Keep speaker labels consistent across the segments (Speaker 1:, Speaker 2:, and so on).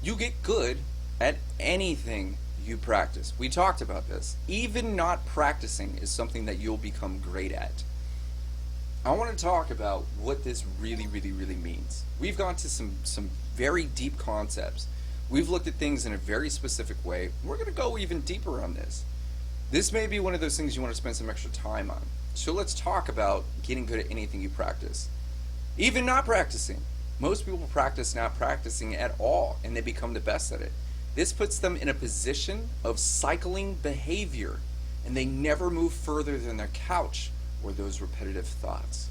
Speaker 1: You get good at anything you practice. We talked about this. Even not practicing is something that you'll become great at. I want to talk about what this really means. We've gone to some very deep concepts. We've looked at things in a very specific way. We're going to go even deeper on this. This may be one of those things you want to spend some extra time on. So let's talk about getting good at anything you practice. Even not practicing. Most people practice not practicing at all, and they become the best at it. This puts them in a position of cycling behavior, and they never move further than their couch or those repetitive thoughts.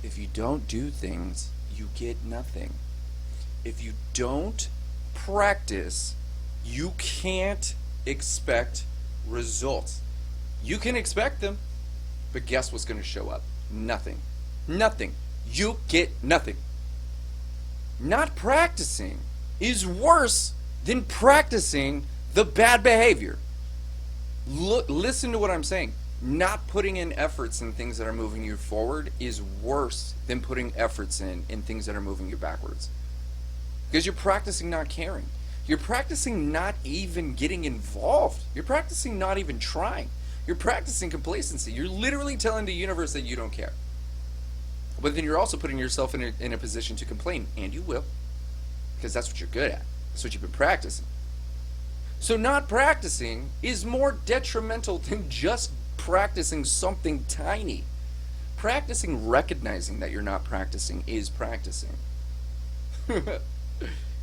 Speaker 1: If you don't do things, you get nothing. If you don't practice, you can't expect results. You can expect them, but guess what's going to show up? Nothing. Nothing. You get nothing. Not practicing is worse than practicing the bad behavior. Listen to what I'm saying. Not putting in efforts in things that are moving you forward is worse than putting efforts in things that are moving you backwards. Because you're practicing not caring. You're practicing not even getting involved. You're practicing not even trying. You're practicing complacency. You're literally telling the universe that you don't care. But then you're also putting yourself in a position to complain, and you will, because that's what you're good at. That's what you've been practicing. So not practicing is more detrimental than just practicing something tiny. Practicing recognizing that you're not practicing is practicing.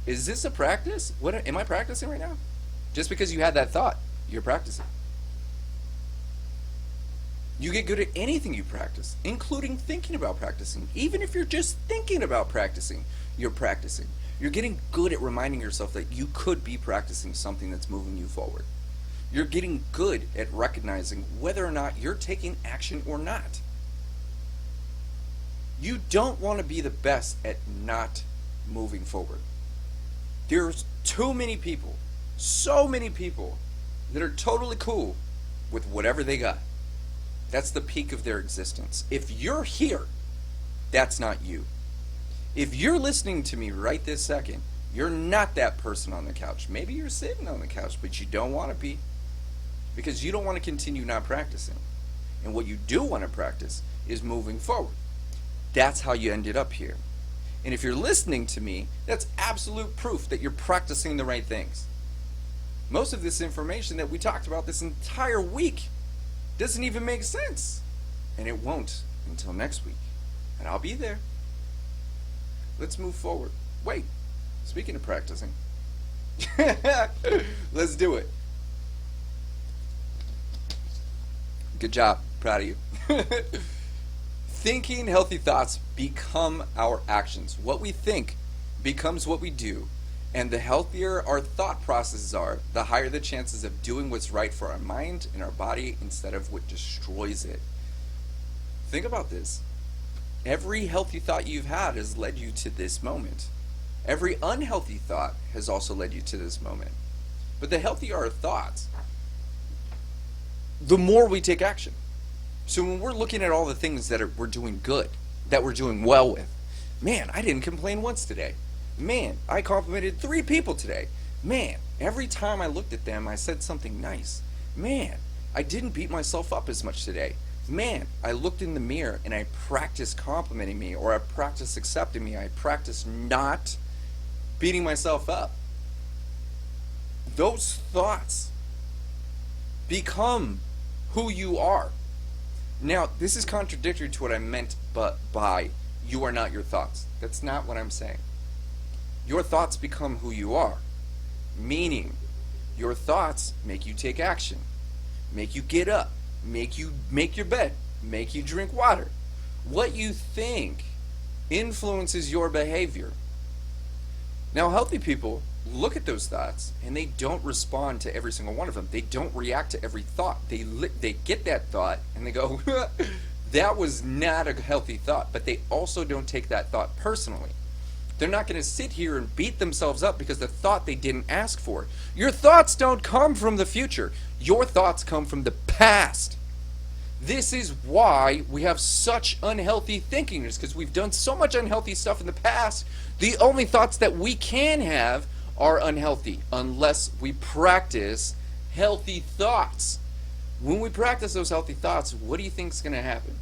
Speaker 1: Is this a practice? What am I practicing right now? Just because you had that thought, you're practicing. You get good at anything you practice, including thinking about practicing. Even if you're just thinking about practicing, you're practicing. You're getting good at reminding yourself that you could be practicing something that's moving you forward. You're getting good at recognizing whether or not you're taking action or not. You don't want to be the best at not moving forward. There's too many people, so many people, that are totally cool with whatever they got. That's the peak of their existence. If you're here, that's not you. If you're listening to me right this second, you're not that person on the couch. Maybe you're sitting on the couch, but you don't want to be, because you don't want to continue not practicing. And what you do want to practice is moving forward. That's how you ended up here. And if you're listening to me, that's absolute proof that you're practicing the right things. Most of this information that we talked about this entire week doesn't even make sense. And it won't until next week. And I'll be there. Let's move forward. Wait, speaking of practicing, let's do it. Good job. Proud of you. Thinking healthy thoughts become our actions. What we think becomes what we do. And the healthier our thought processes are, the higher the chances of doing what's right for our mind and our body instead of what destroys it. Think about this. Every healthy thought you've had has led you to this moment. Every unhealthy thought has also led you to this moment. But the healthier our thoughts, the more we take action. So when we're looking at all the things that we're doing good, that we're doing well with, man, I didn't complain once today. Man, I complimented 3 people today. Man, every time I looked at them, I said something nice. Man, I didn't beat myself up as much today. Man, I looked in the mirror and I practiced complimenting me, or I practiced accepting me. I practiced not beating myself up. Those thoughts become who you are. Now, this is contradictory to what I meant by you are not your thoughts. That's not what I'm saying. Your thoughts become who you are, meaning your thoughts make you take action, make you get up, make you make your bed, make you drink water. What you think influences your behavior. Now, healthy people look at those thoughts and they don't respond to every single one of them. They don't react to every thought. They get that thought and they go, that was not a healthy thought. But they also don't take that thought personally. They're not going to sit here and beat themselves up because the thought they didn't ask for. Your thoughts don't come from the future. Your thoughts come from the past. This is why we have such unhealthy thinking, is because we've done so much unhealthy stuff in the past. The only thoughts that we can have are unhealthy unless we practice healthy thoughts. When we practice those healthy thoughts, what do you think is going to happen?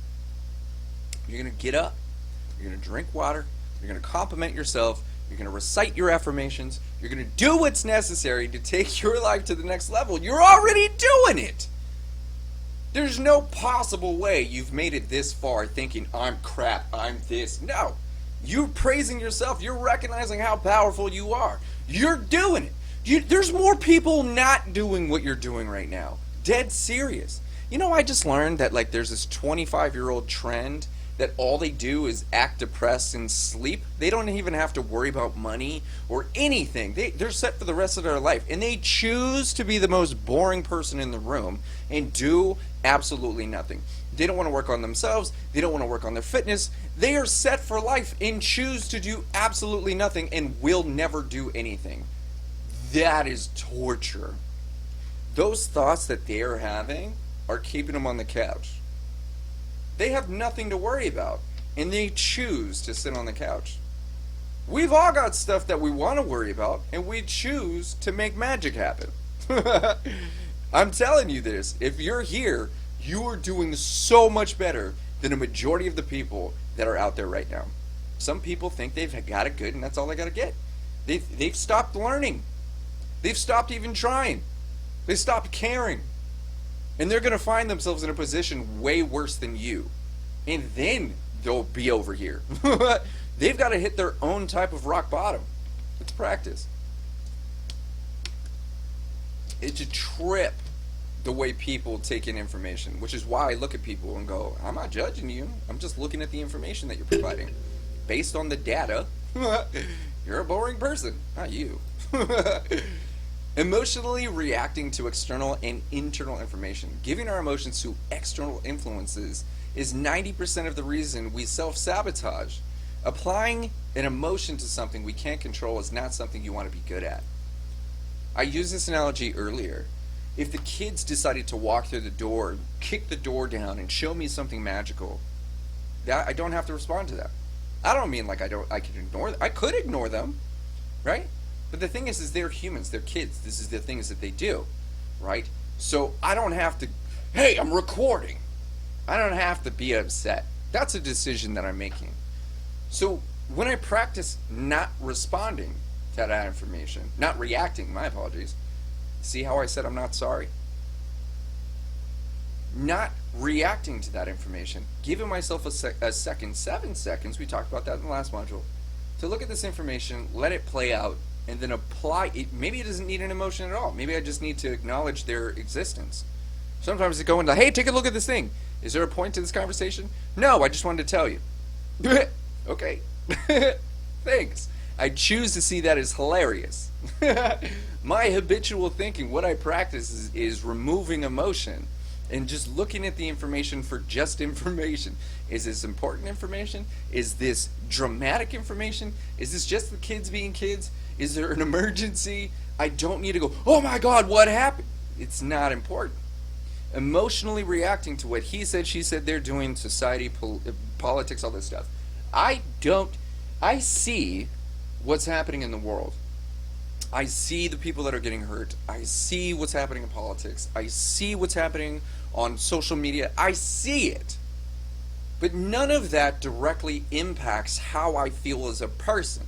Speaker 1: You're going to get up, you're going to drink water, you're going to compliment yourself, you're going to recite your affirmations, you're going to do what's necessary to take your life to the next level. You're already doing it. There's no possible way you've made it this far thinking, I'm crap, I'm this. No. You're praising yourself. You're recognizing how powerful you are. You're doing it. There's more people not doing what you're doing right now. Dead serious. You know, I just learned that like there's this 25-year-old trend that all they do is act depressed and sleep. They don't even have to worry about money or anything. They're set for the rest of their life. And they choose to be the most boring person in the room and do absolutely nothing. They don't want to work on themselves. They don't want to work on their fitness. They are set for life and choose to do absolutely nothing and will never do anything. That is torture. Those thoughts that they are having are keeping them on the couch. They have nothing to worry about, and they choose to sit on the couch. We've all got stuff that we want to worry about, and we choose to make magic happen. I'm telling you this. If you're here, you are doing so much better than a majority of the people that are out there right now. Some people think they've got it good, and that's all they got to get. They've stopped learning. They've stopped even trying. They stopped caring. And they're going to find themselves in a position way worse than you. And then they'll be over here. They've got to hit their own type of rock bottom. It's practice. It's a trip the way people take in information, which is why I look at people and go, I'm not judging you. I'm just looking at the information that you're providing. Based on the data, you're a boring person, not you. Emotionally reacting to external and internal information. Giving our emotions to external influences is 90% of the reason we self-sabotage. Applying an emotion to something we can't control is not something you want to be good at. I used this analogy earlier. If the kids decided to walk through the door, kick the door down, and show me something magical, I don't have to respond to that. I don't mean like I can ignore them. I could ignore them, right? But the thing is they're humans, they're kids. This is the things that they do, right? So I don't have to, hey, I'm recording. I don't have to be upset. That's a decision that I'm making. So when I practice not responding to that information, not reacting, my apologies. See how I said I'm not sorry? Not reacting to that information, giving myself a second, 7 seconds, we talked about that in the last module, to look at this information, let it play out, and then apply it. Maybe it doesn't need an emotion at all. Maybe I just need to acknowledge their existence. Sometimes they go into, hey, take a look at this thing. Is there a point to this conversation? No, I just wanted to tell you. Okay. Thanks. I choose to see that as hilarious. My habitual thinking, what I practice is removing emotion and just looking at the information for just information. Is this important information? Is this dramatic information? Is this just the kids being kids? Is there an emergency? I don't need to go, oh my God, what happened? It's not important. Emotionally reacting to what he said, she said, they're doing, society, politics, all this stuff. I see what's happening in the world. I see the people that are getting hurt. I see what's happening in politics. I see what's happening on social media. I see it. But none of that directly impacts how I feel as a person.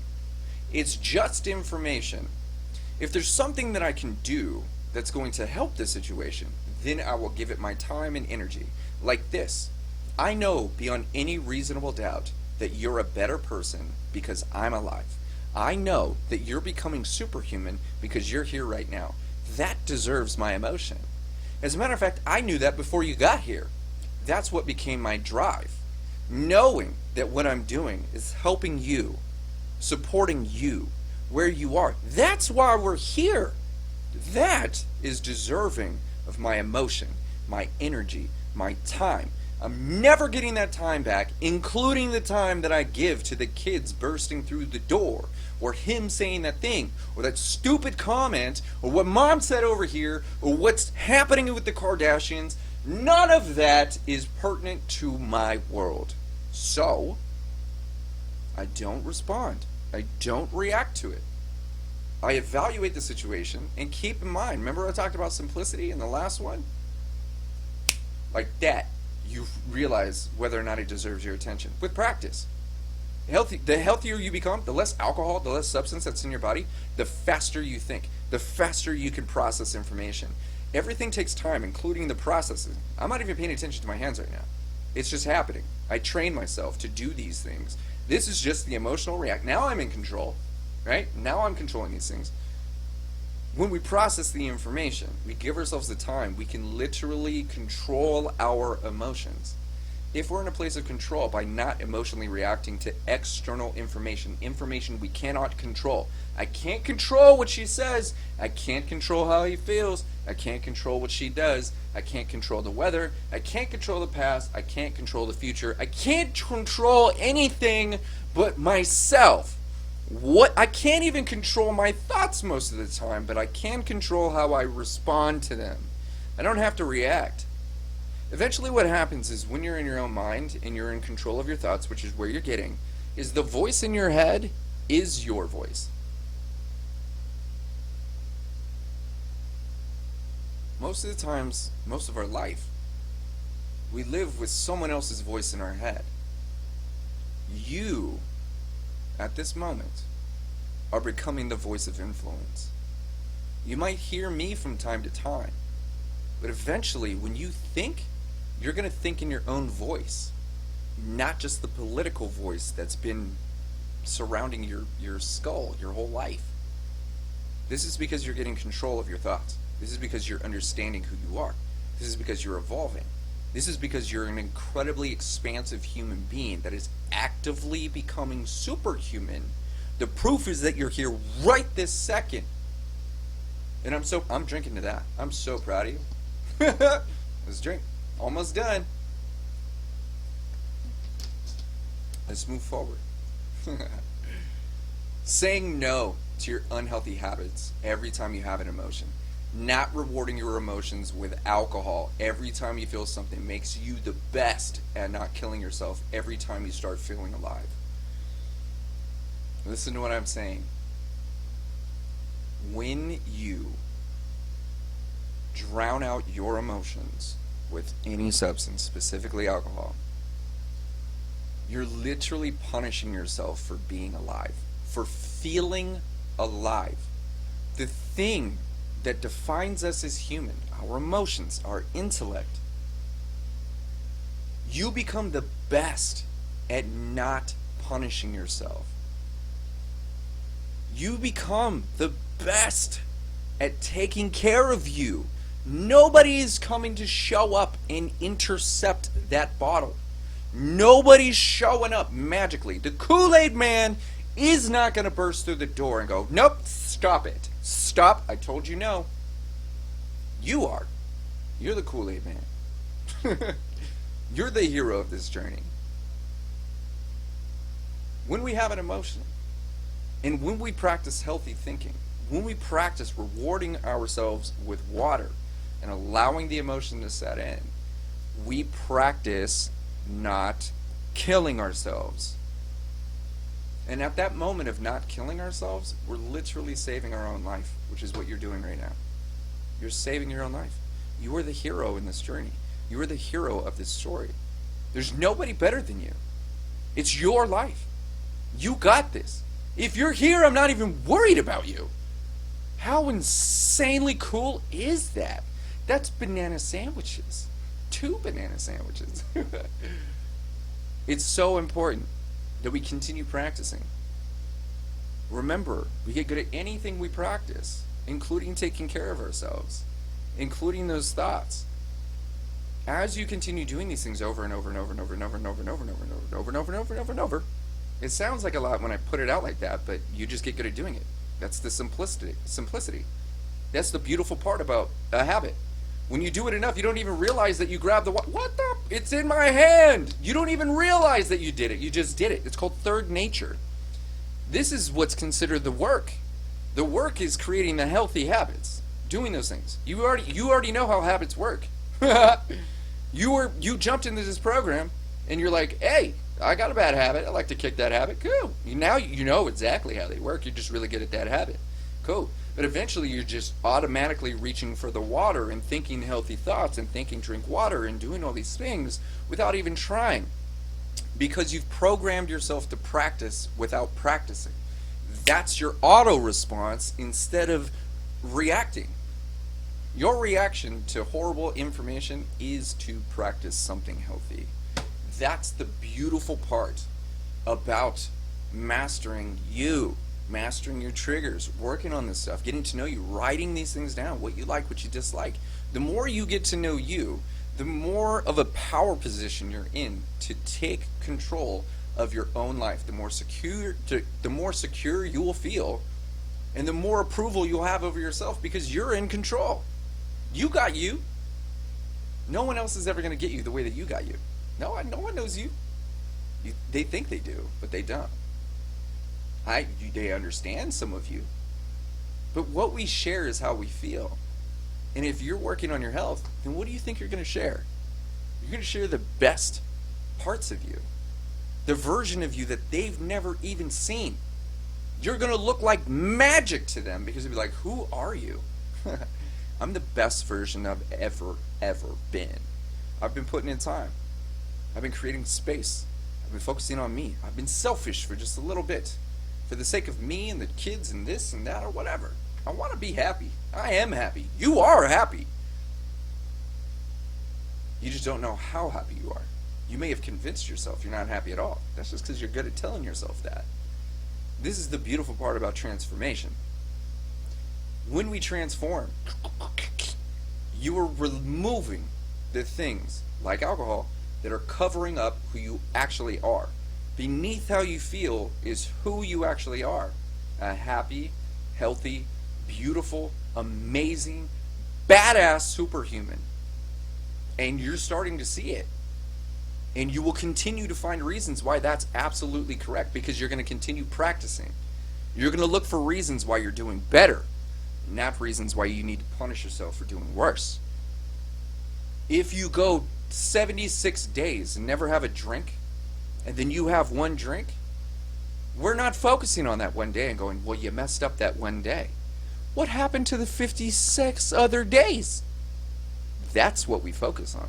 Speaker 1: It's just information. If there's something that I can do that's going to help the situation, then I will give it my time and energy. Like this. I know beyond any reasonable doubt that you're a better person because I'm alive. I know that you're becoming superhuman because you're here right now. That deserves my emotion. As a matter of fact, I knew that before you got here. That's what became my drive. Knowing that what I'm doing is helping you, supporting you, where you are. That's why we're here. That is deserving of my emotion, my energy, my time. I'm never getting that time back, including the time that I give to the kids bursting through the door, or him saying that thing, or that stupid comment, or what mom said over here, or what's happening with the Kardashians. None of that is pertinent to my world. So, I don't respond. I don't react to it. I evaluate the situation, and keep in mind, remember I talked about simplicity in the last one? Like that, you realize whether or not it deserves your attention. With practice. The healthier you become, the less alcohol, the less substance that's in your body, the faster you think, the faster you can process information. Everything takes time, including the processing. I'm not even paying attention to my hands right now. It's just happening. I train myself to do these things. This is just the emotional react. Now I'm in control, right? Now I'm controlling these things. When we process the information, we give ourselves the time, we can literally control our emotions. If we're in a place of control by not emotionally reacting to external information we cannot control. I can't control what she says. I can't control how he feels. I can't control what she does. I can't control the weather. I can't control the past. I can't control the future. I can't control anything but myself. I can't even control my thoughts most of the time, but I can control how I respond to them. I don't have to react. Eventually what happens is when you're in your own mind and you're in control of your thoughts, which is where you're getting, is the voice in your head is your voice. Most of the times, most of our life, we live with someone else's voice in our head. You, at this moment, are becoming the voice of influence. You might hear me from time to time, but eventually when you think, you're going to think in your own voice, not just the political voice that's been surrounding your skull your whole life. This is because you're getting control of your thoughts. This is because you're understanding who you are. This is because you're evolving. This is because you're an incredibly expansive human being that is actively becoming superhuman. The proof is that you're here right this second. And I'm drinking to that. I'm so proud of you. Let's drink. Almost done. Let's move forward. Saying no to your unhealthy habits every time you have an emotion. Not rewarding your emotions with alcohol every time you feel something makes you the best at not killing yourself every time you start feeling alive. Listen to what I'm saying. When you drown out your emotions with any substance, specifically alcohol, you're literally punishing yourself for being alive, for feeling alive. The thing that defines us as human, our emotions, our intellect, you become the best at not punishing yourself. You become the best at taking care of you. Nobody is coming to show up and intercept that bottle. Nobody's showing up magically. The Kool-Aid man is not going to burst through the door and go, nope, stop it. Stop, I told you no. You are. You're the Kool-Aid man. You're the hero of this journey. When we have an emotion, and when we practice healthy thinking, when we practice rewarding ourselves with water and allowing the emotion to set in, we practice not killing ourselves. And at that moment of not killing ourselves, we're literally saving our own life, which is what you're doing right now. You're saving your own life. You are the hero in this journey. You are the hero of this story. There's nobody better than you. It's your life. You got this. If you're here, I'm not even worried about you. How insanely cool is that? That's banana sandwiches. 2 banana sandwiches. It's so important that we continue practicing. Remember, we get good at anything we practice, including taking care of ourselves, including those thoughts. As you continue doing these things over and over and over and over and over and over and over and over and over and over and over and over and over and over, it sounds like a lot when I put it out like that, but you just get good at doing it. That's the simplicity. That's the beautiful part about a habit. When you do it enough, you don't even realize that you grabbed the what the? It's in my hand. You don't even realize that you did it. You just did it. It's called third nature. This is what's considered the work. The work is creating the healthy habits, doing those things. You already know how habits work. You jumped into this program and you're like, hey, I got a bad habit. I like to kick that habit. Cool. Now you know exactly how they work. You're just really good at that habit. Cool. But eventually you're just automatically reaching for the water and thinking healthy thoughts and thinking drink water and doing all these things without even trying. Because you've programmed yourself to practice without practicing. That's your auto response instead of reacting. Your reaction to horrible information is to practice something healthy. That's the beautiful part about mastering you, mastering your triggers, working on this stuff, getting to know you, writing these things down, what you like, what you dislike. The more you get to know you, the more of a power position you're in to take control of your own life. The more secure you will feel, and the more approval you'll have over yourself because you're in control. You got you. No one else is ever going to get you the way that you got you. No one knows you. They think they do, but they don't. They understand some of you. But what we share is how we feel. And if you're working on your health, then what do you think you're going to share? You're going to share the best parts of you. The version of you that they've never even seen. You're going to look like magic to them because they'll be like, who are you? I'm the best version I've ever been. I've been putting in time. I've been creating space. I've been focusing on me. I've been selfish for just a little bit. For the sake of me and the kids and this and that or whatever. I want to be happy. I am happy. You are happy. You just don't know how happy you are. You may have convinced yourself you're not happy at all. That's just because you're good at telling yourself that. This is the beautiful part about transformation. When we transform, you are removing the things, like alcohol, that are covering up who you actually are. Beneath how you feel is who you actually are. A happy, healthy, beautiful, amazing, badass superhuman. And you're starting to see it. And you will continue to find reasons why that's absolutely correct because you're going to continue practicing. You're going to look for reasons why you're doing better, not reasons why you need to punish yourself for doing worse. If you go 76 days and never have a drink, and then you have one drink, we're not focusing on that one day and going, well, you messed up that one day. What happened to the 56 other days? That's what we focus on.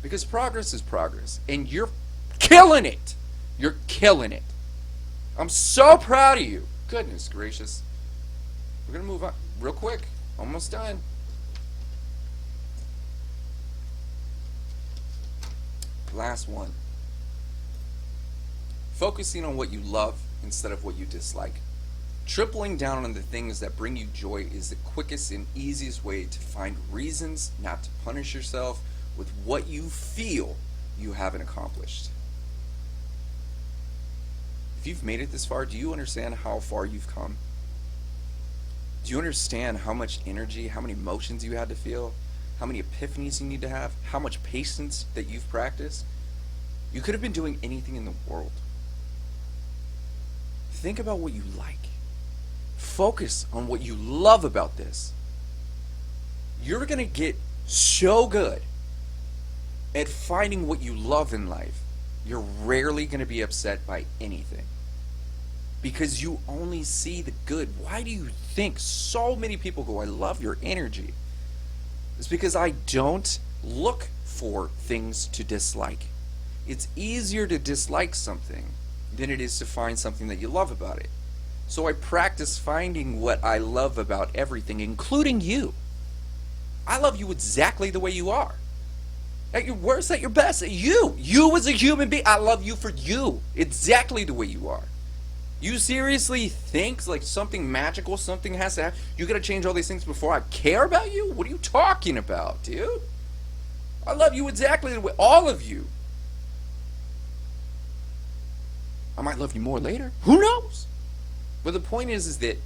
Speaker 1: Because progress is progress. And you're killing it. You're killing it. I'm so proud of you. Goodness gracious. We're going to move on real quick. Almost done. Last one. Focusing on what you love instead of what you dislike. Tripling down on the things that bring you joy is the quickest and easiest way to find reasons not to punish yourself with what you feel you haven't accomplished. If you've made it this far, do you understand how far you've come? Do you understand how much energy, how many emotions you had to feel, how many epiphanies you need to have, how much patience that you've practiced? You could have been doing anything in the world. Think about what you like. Focus on what you love about this. You're going to get so good at finding what you love in life. You're rarely going to be upset by anything. Because you only see the good. Why do you think so many people go, I love your energy? It's because I don't look for things to dislike. It's easier to dislike something than it is to find something that you love about it. So I practice finding what I love about everything, including you. I love you exactly the way you are. At your worst, at your best, you as a human being, I love you for you, exactly the way you are. You seriously think like something magical, something has to happen? You gotta change all these things before I care about you? What are you talking about, dude? I love you exactly the way, all of you. I might love you more later. Who knows? But the point is that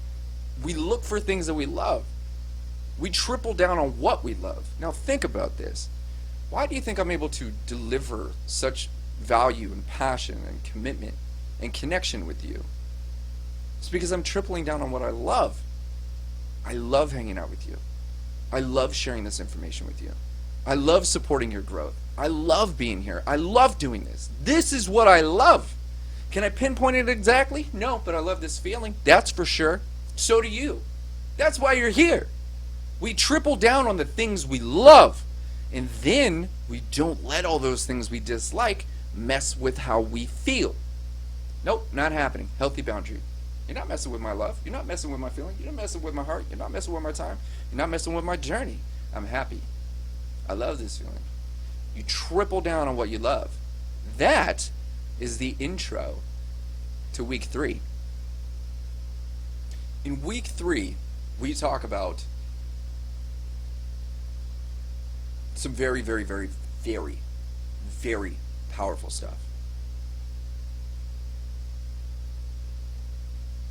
Speaker 1: we look for things that we love. We triple down on what we love. Now think about this. Why do you think I'm able to deliver such value and passion and commitment and connection with you? It's because I'm tripling down on what I love. I love hanging out with you. I love sharing this information with you. I love supporting your growth. I love being here. I love doing this. This is what I love. Can I pinpoint it exactly? No, but I love this feeling. That's for sure. So do you. That's why you're here. We triple down on the things we love. And then we don't let all those things we dislike mess with how we feel. Nope, not happening. Healthy boundary. You're not messing with my love. You're not messing with my feeling. You're not messing with my heart. You're not messing with my time. You're not messing with my journey. I'm happy. I love this feeling. You triple down on what you love. That is the intro to week 3. In week 3, we talk about some very, very, very, very, very powerful stuff.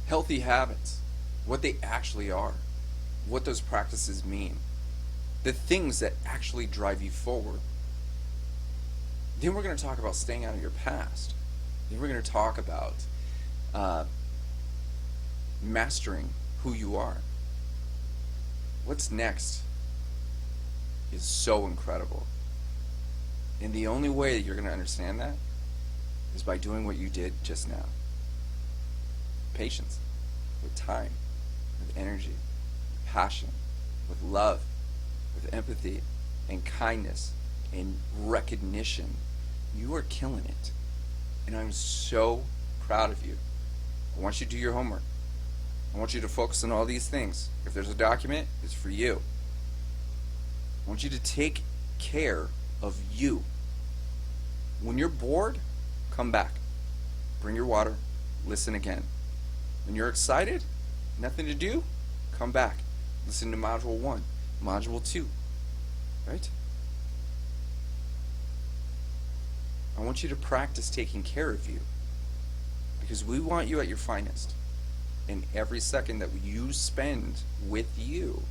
Speaker 1: Healthy habits, what they actually are, what those practices mean, the things that actually drive you forward. Then we're going to talk about staying out of your past. Then we're going to talk about mastering who you are. What's next is so incredible. And the only way that you're going to understand that is by doing what you did just now. Patience, with time, with energy, with passion, with love, with empathy, and kindness, and recognition. You are killing it. And I'm so proud of you. I want you to do your homework. I want you to focus on all these things. If there's a document, it's for you. I want you to take care of you. When you're bored, come back. Bring your water. Listen again. When you're excited, nothing to do, come back. Listen to Module 1, Module 2. Right? I want you to practice taking care of you. Because we want you at your finest. And every second that you spend with you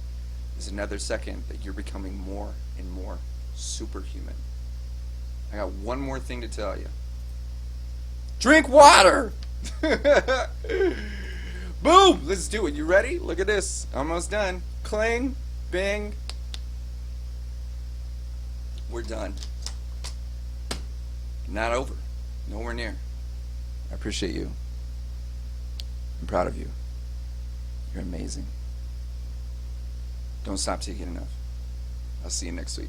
Speaker 1: is another second that you're becoming more and more superhuman. I got one more thing to tell you. Drink water! Boom! Let's do it. You ready? Look at this. Almost done. Cling. Bing. We're done. Not over. Nowhere near. I appreciate you. I'm proud of you. You're amazing. Don't stop till you get enough. I'll see you next week.